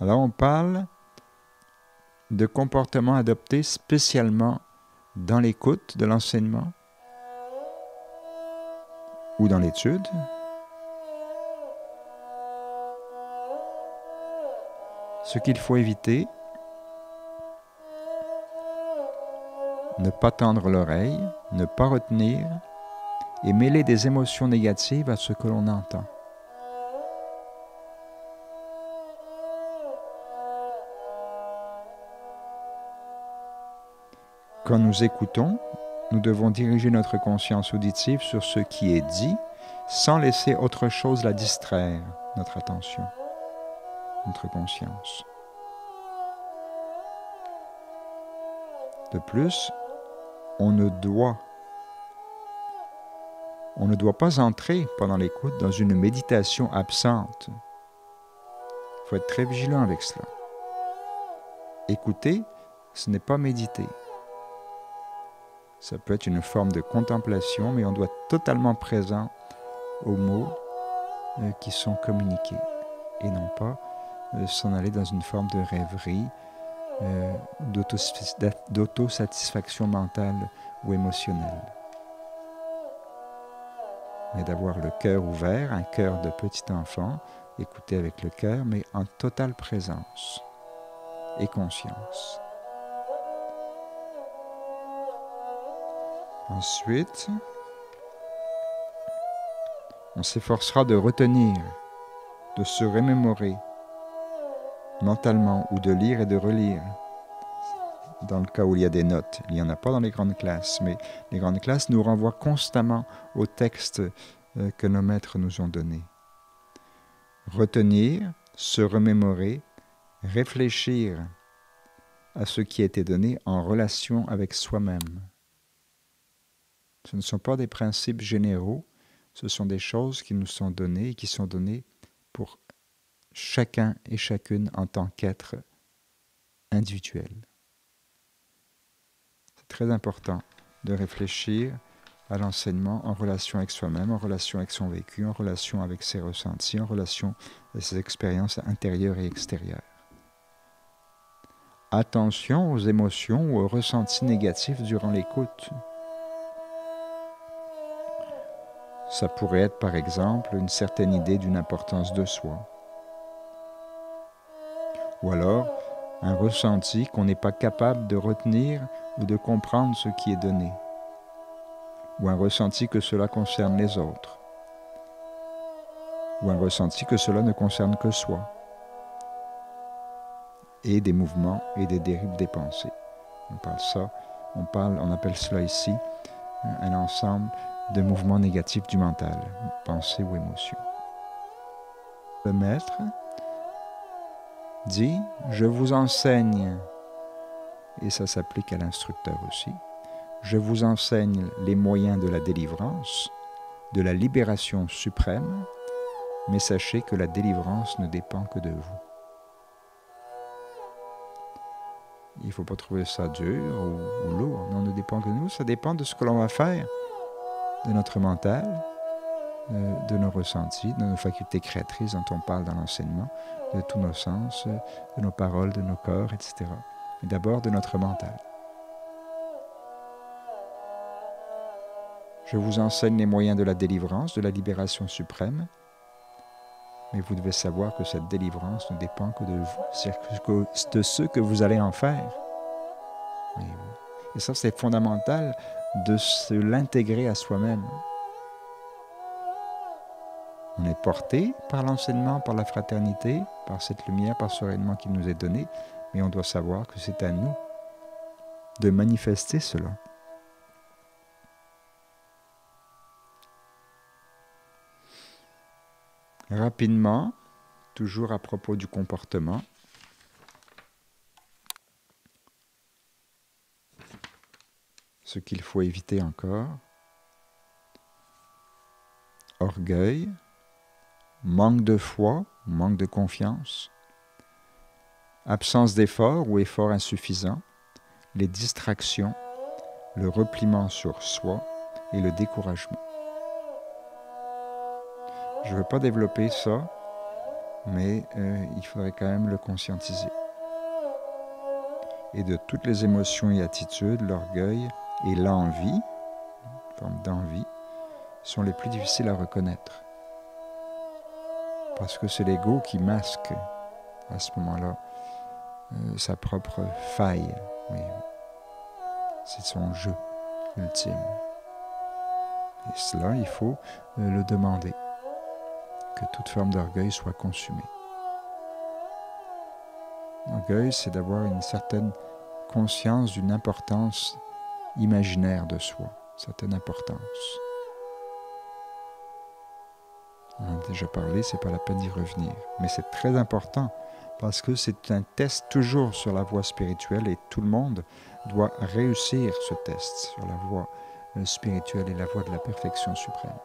Alors on parle de comportements adoptés spécialement dans l'écoute de l'enseignement ou dans l'étude. Ce qu'il faut éviter, ne pas tendre l'oreille, ne pas retenir et mêler des émotions négatives à ce que l'on entend. Quand nous écoutons, nous devons diriger notre conscience auditive sur ce qui est dit, sans laisser autre chose la distraire, notre attention, notre conscience. De plus, on ne doit pas entrer pendant l'écoute dans une méditation absente. Il faut être très vigilant avec cela. Écouter, ce n'est pas méditer. Ça peut être une forme de contemplation, mais on doit être totalement présent aux mots qui sont communiqués et non pas s'en aller dans une forme de rêverie, d'autosatisfaction mentale ou émotionnelle. Mais d'avoir le cœur ouvert, un cœur de petit enfant, écouter avec le cœur, mais en totale présence et conscience. Ensuite, on s'efforcera de retenir, de se remémorer mentalement ou de lire et de relire. Dans le cas où il y a des notes, il n'y en a pas dans les grandes classes, mais les grandes classes nous renvoient constamment aux textes que nos maîtres nous ont donnés. Retenir, se remémorer, réfléchir à ce qui a été donné en relation avec soi-même. Ce ne sont pas des principes généraux, ce sont des choses qui nous sont données et qui sont données pour chacun et chacune en tant qu'être individuel. C'est très important de réfléchir à l'enseignement en relation avec soi-même, en relation avec son vécu, en relation avec ses ressentis, en relation avec ses expériences intérieures et extérieures. Attention aux émotions ou aux ressentis négatifs durant l'écoute. Ça pourrait être par exemple une certaine idée d'une importance de soi. Ou alors un ressenti qu'on n'est pas capable de retenir ou de comprendre ce qui est donné. Ou un ressenti que cela concerne les autres. Ou un ressenti que cela ne concerne que soi. Et des mouvements et des dérives des pensées. On appelle cela ici un ensemble de mouvements négatifs du mental, pensée ou émotion. Le maître dit « Je vous enseigne », et ça s'applique à l'instructeur aussi, « Je vous enseigne les moyens de la délivrance, de la libération suprême, mais sachez que la délivrance ne dépend que de vous. » Il ne faut pas trouver ça dur ou lourd, non, ne dépend que de nous, ça dépend de ce que l'on va faire, de notre mental, de nos ressentis, de nos facultés créatrices dont on parle dans l'enseignement, de tous nos sens, de nos paroles, de nos corps, etc. Mais d'abord de notre mental. Je vous enseigne les moyens de la délivrance, de la libération suprême, mais vous devez savoir que cette délivrance ne dépend que de vous, c'est-à-dire de ce que vous allez en faire. Et ça, c'est fondamental de se l'intégrer à soi-même. On est porté par l'enseignement, par la fraternité, par cette lumière, par ce rayonnement qui nous est donné, mais on doit savoir que c'est à nous de manifester cela. Rapidement, toujours à propos du comportement, ce qu'il faut éviter encore, orgueil, manque de foi, manque de confiance, absence d'effort ou effort insuffisant, les distractions, le repliement sur soi et le découragement. Je ne veux pas développer ça, mais il faudrait quand même le conscientiser. Et de toutes les émotions et attitudes, l'orgueil et l'envie, une forme d'envie, sont les plus difficiles à reconnaître. Parce que c'est l'ego qui masque à ce moment-là sa propre faille. Oui. C'est son jeu ultime. Et cela, il faut le demander, que toute forme d'orgueil soit consumée. L'orgueil, c'est d'avoir une certaine conscience d'une importance imaginaire de soi, certaine importance. On en a déjà parlé, c'est pas la peine d'y revenir. Mais c'est très important parce que c'est un test toujours sur la voie spirituelle et tout le monde doit réussir ce test sur la voie spirituelle et la voie de la perfection suprême.